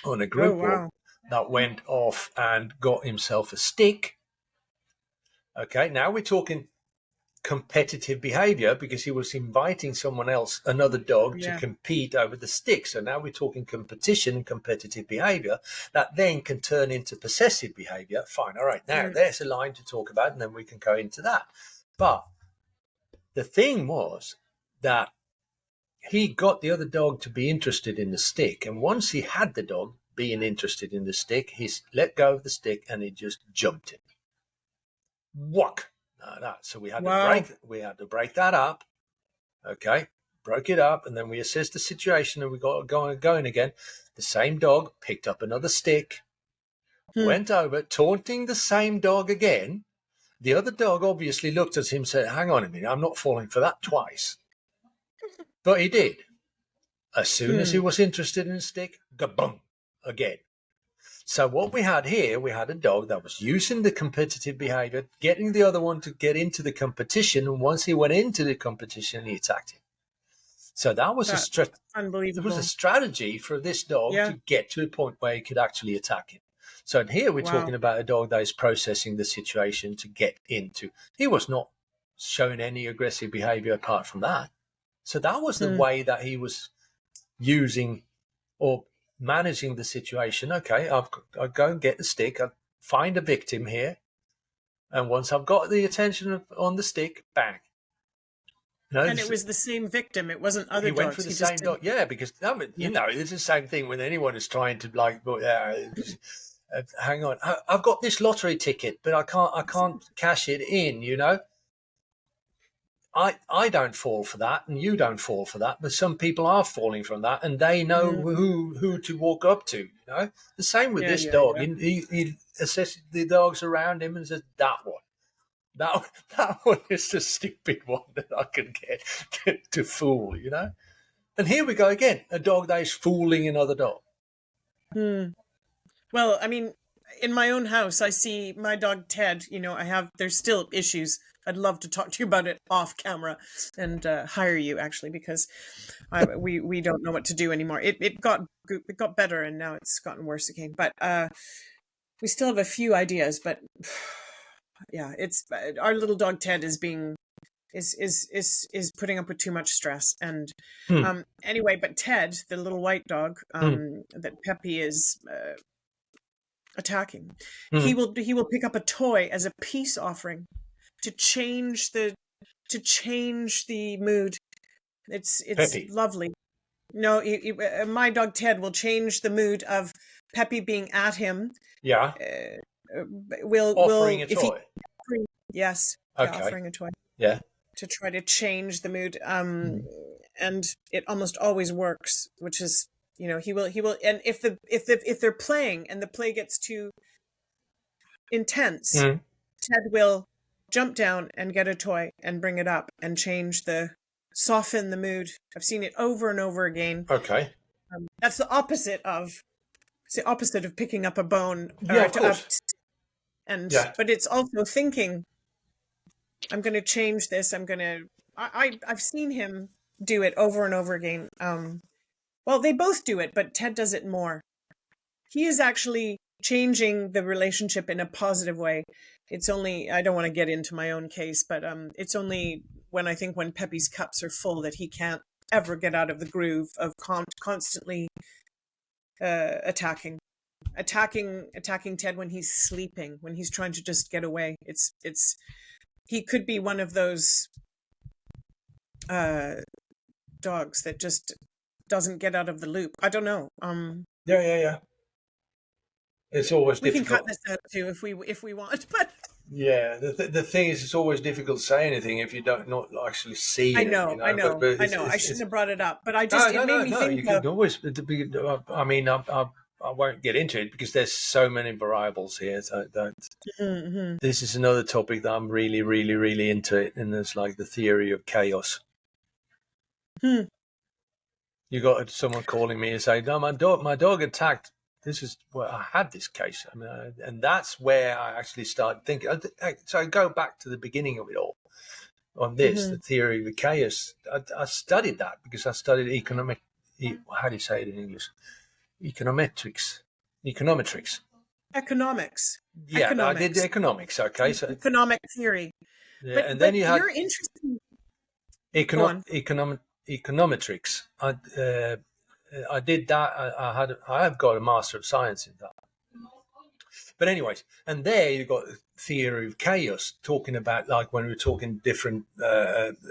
on a group walk that went off and got himself a stick. Okay, now we're talking competitive behavior because he was inviting someone else, another dog, to compete over the stick. So now we're talking competition and competitive behavior that then can turn into possessive behavior. Fine. All right. Now there's a line to talk about, and then we can go into that. But the thing was that he got the other dog to be interested in the stick. And once he had the dog being interested in the stick, he let go of the stick and he just jumped it. Whack. So we had to break that up. Okay, broke it up, and then we assessed the situation, and we got going again. The same dog picked up another stick, went over, taunting the same dog again. The other dog obviously looked at him and said, "Hang on a minute, I'm not falling for that twice." But he did. As soon as he was interested in the stick, ga-boom, again. So what we had here, we had a dog that was using the competitive behavior, getting the other one to get into the competition. And once he went into the competition, he attacked him. So that was unbelievable. It was a strategy for this dog to get to a point where he could actually attack him. So here we're talking about a dog that is processing the situation to get into. He was not showing any aggressive behavior apart from that. So that was the way that he was using or managing the situation. Okay, I'll go and get the stick. I'll find a victim here. And once I've got the attention on the stick, bang. And it was the same victim. It wasn't other dogs. He went for the same dog. Yeah, because, it's the same thing when anyone is trying to, hang on. I've got this lottery ticket, but I can't cash it in, I don't fall for that, and you don't fall for that, but some people are falling from that, and they know who to walk up to. The same with this dog. He assesses the dogs around him and says, "That one, that one is the stupid one that I can get to fool." And here we go again, a dog that is fooling another dog. Well, I mean, in my own house, I see my dog Ted. There's still issues. I'd love to talk to you about it off camera and hire you, actually, because we don't know what to do anymore. It got better, and now it's gotten worse again. But we still have a few ideas. But it's our little dog Ted is putting up with too much stress. And anyway, but Ted, the little white dog that Peppy is attacking, he will pick up a toy as a peace offering to change the mood. It's Peppy. Lovely. No, my dog Ted will change the mood of Peppy being at him. Yeah. Offering a toy. Yes. Okay. Offering a toy. Yeah. To try to change the mood. And it almost always works, which is, he will, and if they're playing and the play gets too intense, Ted will jump down and get a toy and bring it up and soften the mood. I've seen it over and over again. Okay. That's the opposite of picking up a bone. Yeah, of course. But it's also thinking, I'm going to change this. I've seen him do it over and over again. Well, they both do it, but Ted does it more. He is actually changing the relationship in a positive way. It's only, I don't want to get into my own case, but it's only when Peppy's cups are full that he can't ever get out of the groove of constantly attacking Ted when he's sleeping, when he's trying to just get away. He could be one of those dogs that just doesn't get out of the loop. I don't know. Yeah. It's always We can difficult. cut this out too if we want, but Yeah, the thing is, it's always difficult to say anything if you don't not actually see I it. know, I know, But I know. I shouldn't have brought it up, but I no, just no, it made no, me no. think You of. can always. I mean, I won't get into it because there's so many variables here. So Mm-hmm. this is another topic that I'm really, really, really into it, and it's like the theory of chaos. Hmm. You got someone calling me and saying, "No, my dog attacked." This is where I had this case, I mean, and that's where I actually started thinking. So I go back to the beginning of it all on this, Mm-hmm. the theory of chaos. I studied that because I studied economic. How do you say it in English? Econometrics. Econometrics. Economics, Yeah, I did economics, economics. Okay, so economic theory. yeah, But and then you had you're interested. Go on. econometrics. I did that. I have got a Master of Science in that. But anyways, and there you got theory of chaos, talking about like when we're talking different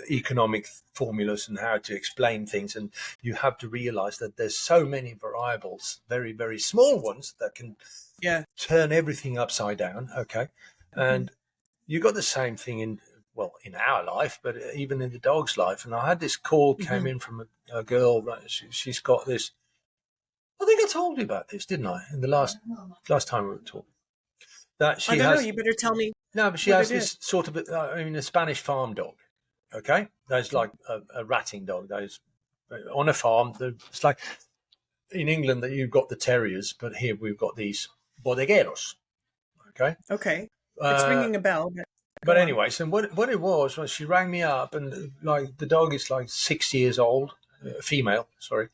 economic formulas and how to explain things, and you have to realize that there's so many variables, very very small ones that can Yeah. turn everything upside down. Okay, Mm-hmm. and you got the same thing in our life, but even in the dog's life. And I had this call came Mm-hmm. in from a girl. Right, she's got this. I think I told you about this, didn't I? In the last time we were talking, that I she don't know. has You better tell me no, but she what has it is. this sort of a Spanish farm dog. Okay, there's like a ratting dog. Those on a farm. It's like in England that you've got the terriers, but here we've got these bodegueros. Okay. Okay, it's Uh, ringing a bell. But But go on. anyway, so what it was she rang me up, and like the dog is like 6 years old, female, sorry.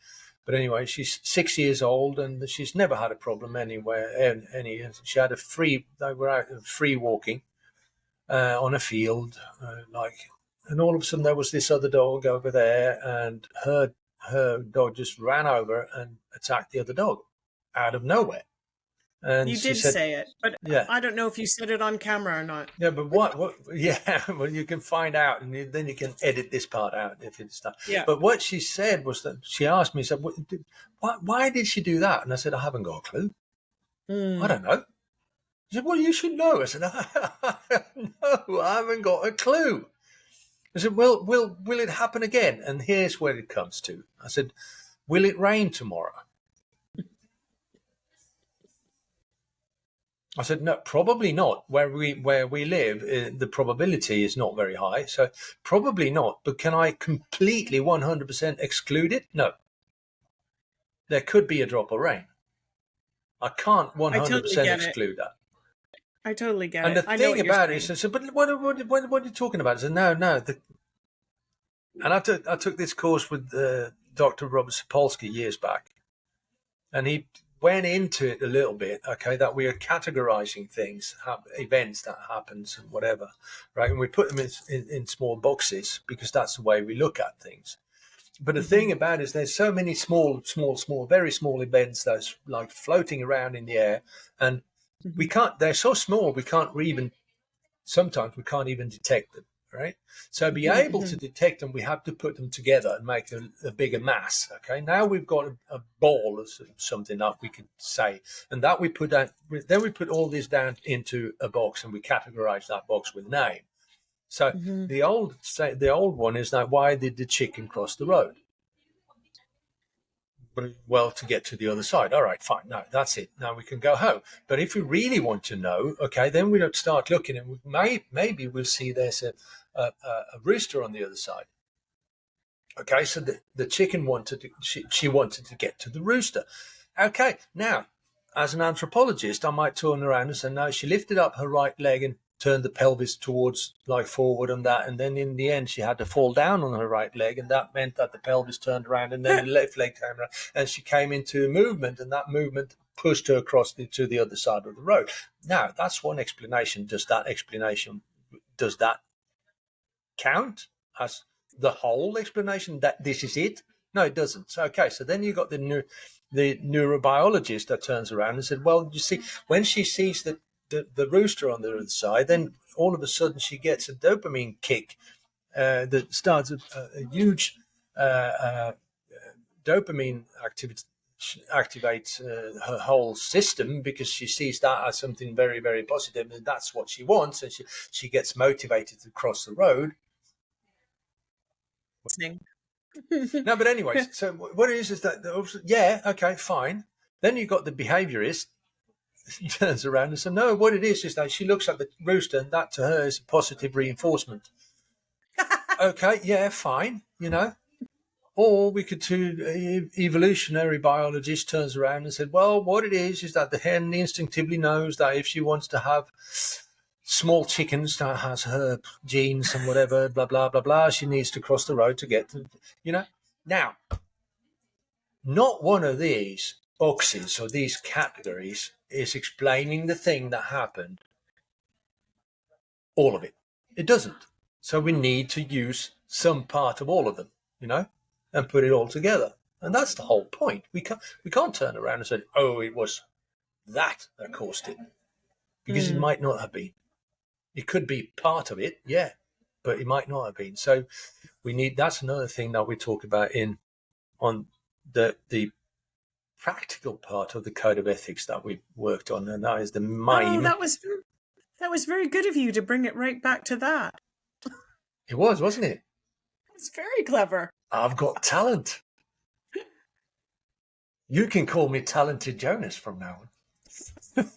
But anyway, she's 6 years old, and she's never had a problem anywhere. She had they were out free walking on a field, and all of a sudden there was this other dog over there, and her dog just ran over and attacked the other dog out of nowhere. And You she did said, say it, but "Yeah." I don't know if you said it on camera or not. Yeah, but what? Yeah, well, you can find out, and then you can edit this part out if it's done. Yeah. But what she said was that she asked me, said, "Why did she do that?" And I said, "I haven't got a clue. I Mm. don't know." She said, "Well, you should know." I said, "No, I haven't got a clue." I said, "Well, will it happen again?" And here's where it comes to. I said, "Will it rain tomorrow?" I said, no, probably not. Where we live, the probability is not very high, so probably not. But can I completely 100% exclude it? No. There could be a drop of rain. I can't I totally 100% get it. exclude that. I totally get And it. the I know thing what you're about it saying. is, I said, but what are you talking about? I said, no. And I took this course with Dr. Robert Sapolsky years back, and he went into it a little bit, okay, that we are categorizing things, events that happens and whatever, right? And we put them in small boxes because that's the way we look at things. But the Mm-hmm. thing about it is there's so many small, very small events that's like floating around in the air, and Mm-hmm. they're so small, sometimes we can't even detect them, right? So to be able Mm-hmm. to detect them, we have to put them together and make a bigger mass. Okay, now we've got a ball or something that we could say, and that we put down. Then we put all this down into a box, and we categorize that box with name. So Mm-hmm. the old one is now, why did the chicken cross the road? Well, to get to the other side. All right, fine. No, that's it. Now we can go home. But if we really want to know, okay, then we don't start looking, and maybe we'll see there's a rooster on the other side. Okay, so the chicken she wanted to get to the rooster. Okay, now as an anthropologist, I might turn around and say, no, she lifted up her right leg and turned the pelvis towards like forward on that, and then in the end she had to fall down on her right leg, and that meant that the pelvis turned around, and then the left leg came around, and she came into a movement, and that movement pushed her across to the other side of the road. Now that's one explanation. Does that count as the whole explanation that this is it? No, it doesn't. So okay, so then you got the neurobiologist that turns around and said, well, you see, when she sees the rooster on the other side, then all of a sudden she gets a dopamine kick that starts a huge dopamine activity activates her whole system because she sees that as something very, very positive, and that's what she wants, and she gets motivated to cross the road. No, but anyways, so what it is that, yeah, okay, fine. Then you got the behaviorist. He turns around and says, no, what it is that she looks at the rooster, and that to her is a positive reinforcement. Okay, yeah, fine, Or we could do evolutionary biologist turns around and said, well, what it is that the hen instinctively knows that if she wants to have small chickens that has her genes and whatever, blah, blah, blah, blah, she needs to cross the road to get to, Now, not one of these boxes or these categories is explaining the thing that happened. All of it. It doesn't. So we need to use some part of all of them, and put it all together. And that's the whole point. We can't turn around and say, oh, it was that caused it. Because it might not have been. It could be part of it, yeah, but it might not have been. So that's another thing that we talk about on the practical part of the code of ethics that we worked on, and that is the MIME. Oh, that was very good of you to bring it right back to that. It was, wasn't it? It's very clever. I've got talent. You can call me Talented Jonas from now on.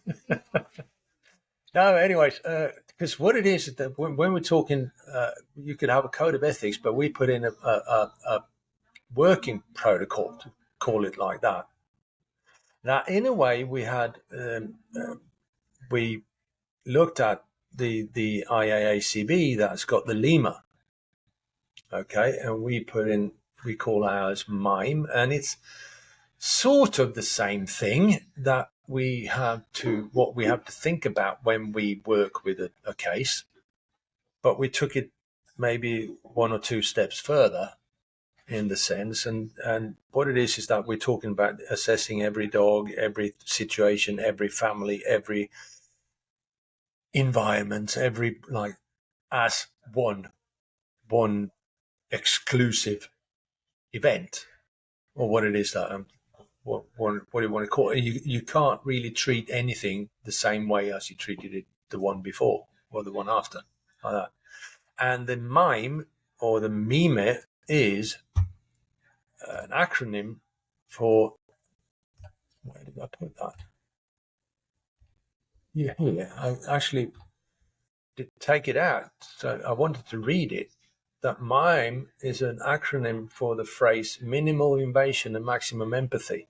No, anyways, because what it is that when we're talking, you could have a code of ethics, but we put in a working protocol, to call it like that. Now, in a way, we had we looked at the IAACB that's got the Lima, okay, and we call ours MIME, and it's sort of the same thing that we have to think about when we work with a case, but we took it maybe one or two steps further in the sense, and what it is that we're talking about assessing every dog, every situation, every family, every environment, as one exclusive event, or what it is that what do you want to call it? You can't really treat anything the same way as you treated it the one before or the one after, like that. And the MIME or the MIME is an acronym for, where did I put that? Yeah, I actually did take it out, so I wanted to read it. That MIME is an acronym for the phrase minimal invasion and maximum empathy.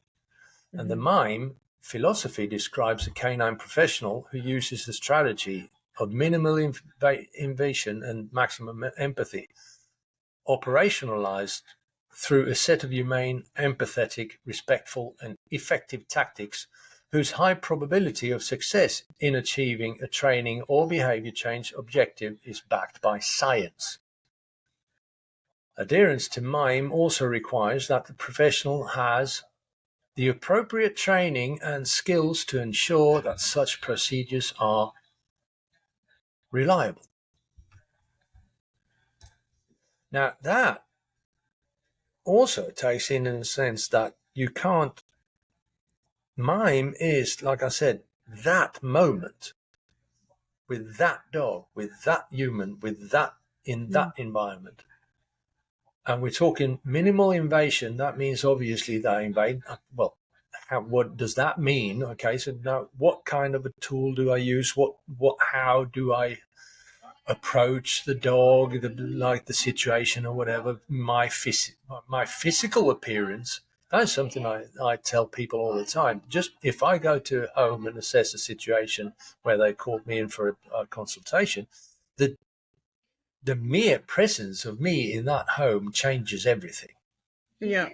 And the MIME philosophy describes a canine professional who uses the strategy of minimal invasion and maximum empathy, operationalized through a set of humane, empathetic, respectful, and effective tactics whose high probability of success in achieving a training or behavior change objective is backed by science. Adherence to MIME also requires that the professional has the appropriate training and skills to ensure that such procedures are reliable. Now, that also takes in a sense that you can't, MIME is, like I said, that moment with that dog, with that human, with that in that environment. And we're talking minimal invasion. That means obviously they invade. Well, what does that mean? Okay, so now what kind of a tool do I use? How do I approach the dog, the situation or whatever? My physical appearance. That's something I tell people all the time. Just if I go to a home and assess a situation where they called me in for a consultation, the mere presence of me in that home changes everything. Yeah.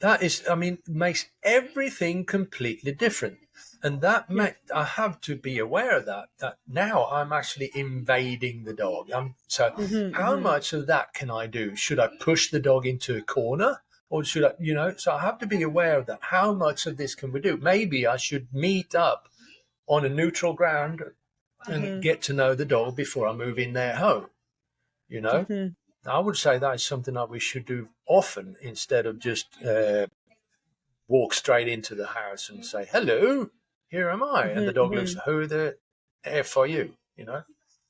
That is, makes everything completely different. And I have to be aware of that now I'm actually invading the dog. How much of that can I do? Should I push the dog into a corner? Or should I, so I have to be aware of that. How much of this can we do? Maybe I should meet up on a neutral ground and get to know the dog before I move in their home. I would say that is something that we should do often instead of just walk straight into the house and say, hello, here am I. And the dog looks, who the F are you? You know,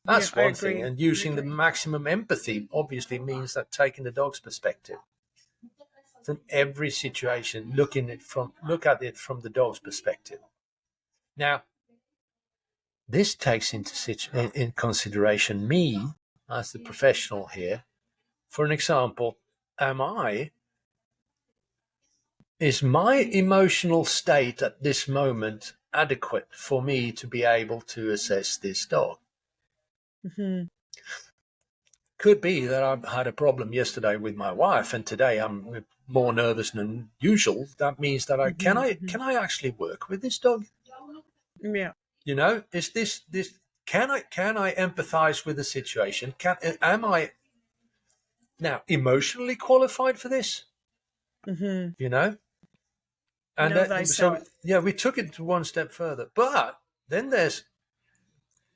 that's one thing. And using the maximum empathy obviously means that taking the dog's perspective from every situation, look at it from the dog's perspective. Now, this takes in consideration me as the professional here. For an example, is my emotional state at this moment adequate for me to be able to assess this dog? Could be that I had a problem yesterday with my wife, and today I'm more nervous than usual. That means that can I actually work with this dog? Yeah. You know, is this can I empathize with the situation? Am I now emotionally qualified for this? You know, and so yeah, we took it one step further. But then there's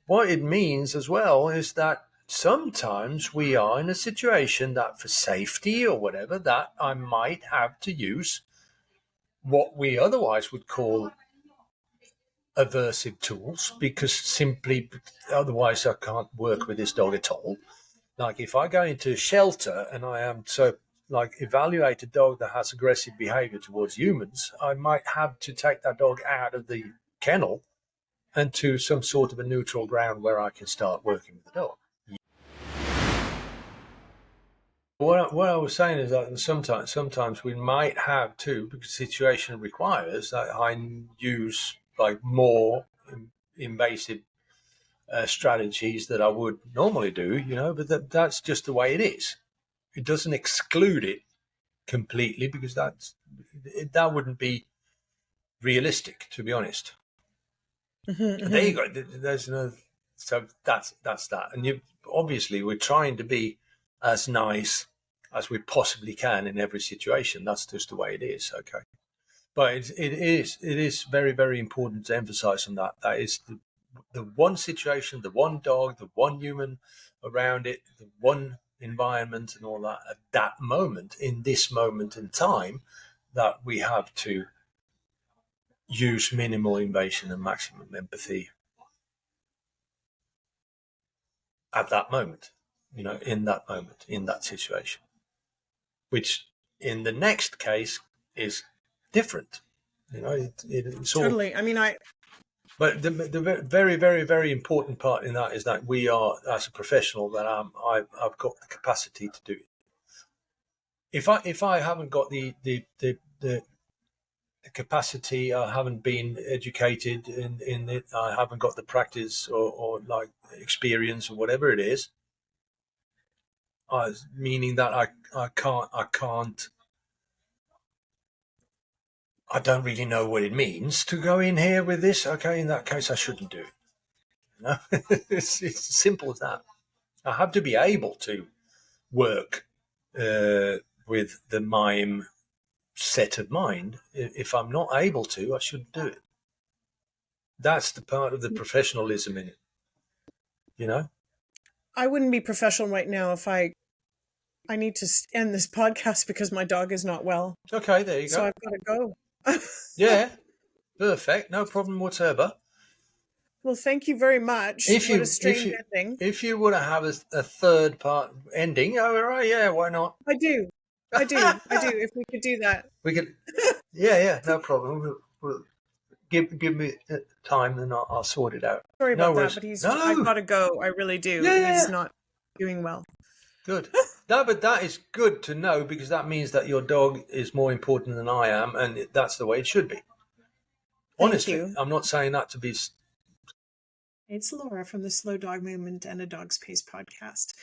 what it means as well is that sometimes we are in a situation that for safety or whatever, that I might have to use what we otherwise would call aversive tools, because simply otherwise I can't work with this dog at all. Like if I go into a shelter and I am evaluate a dog that has aggressive behavior towards humans, I might have to take that dog out of the kennel and to some sort of a neutral ground where I can start working with the dog. What I was saying is that sometimes we might have to, because the situation requires that I use like more invasive strategies that I would normally do, you know, but that's just the way it is. It doesn't exclude it completely, because that wouldn't be realistic, to be honest. There you go. There's no. So that's that. And obviously we're trying to be as nice as we possibly can in every situation. That's just the way it is. Okay. But it is very, very important to emphasize on that. That is the one situation, the one dog, the one human around it, the one environment and all that at that moment, in this moment in time, that we have to use minimal invasion and maximum empathy at that moment, you know, in that moment, in that situation, which in the next case is different, you know, it's totally. But the very, very, very important part in that is that we are, as a professional, that I've got the capacity to do it. If I haven't got the capacity, I haven't been educated in it, I haven't got the practice or like experience or whatever it is, meaning that I don't really know what it means to go in here with this. Okay, in that case, I shouldn't do it. You know? It's as simple as that. I have to be able to work with the mime set of mind. If I'm not able to, I shouldn't do it. That's the part of the professionalism in it. You know? I wouldn't be professional right now if I need to end this podcast because my dog is not well. Okay, there you go. So I've got to go. Yeah, perfect. No problem whatsoever. Well, thank you very much. What a strange ending. If you would have a third part ending, all right, yeah, why not? I do. If we could do that. We could. Yeah, no problem. We'll give me time and I'll sort it out. Sorry about that, but I've got to go. I really do. Yeah. He's not doing well. Good. No, but that is good to know, because that means that your dog is more important than I am, and that's the way it should be. Honestly, I'm not saying that to be... It's Laura from the Slow Dog Movement and A Dog's Pace podcast.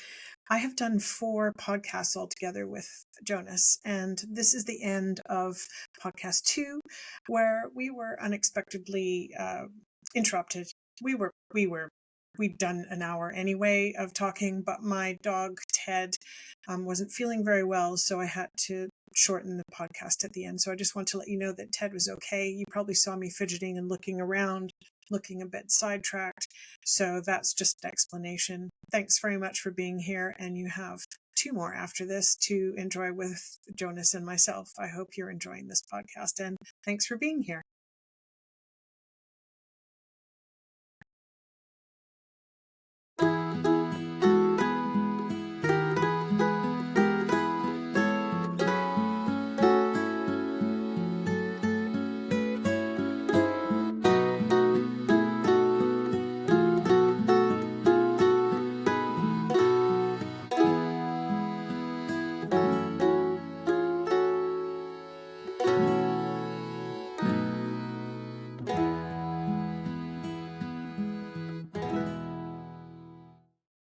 I have done 4 podcasts altogether with Jonas, and this is the end of podcast 2, where we were unexpectedly interrupted. We'd done an hour anyway of talking, but my dog Ted wasn't feeling very well, so I had to shorten the podcast at the end. So I just want to let you know that Ted was okay. You probably saw me fidgeting and looking around, looking a bit sidetracked. So that's just an explanation. Thanks very much for being here, and you have 2 more after this to enjoy with Jonas and myself. I hope you're enjoying this podcast, and thanks for being here.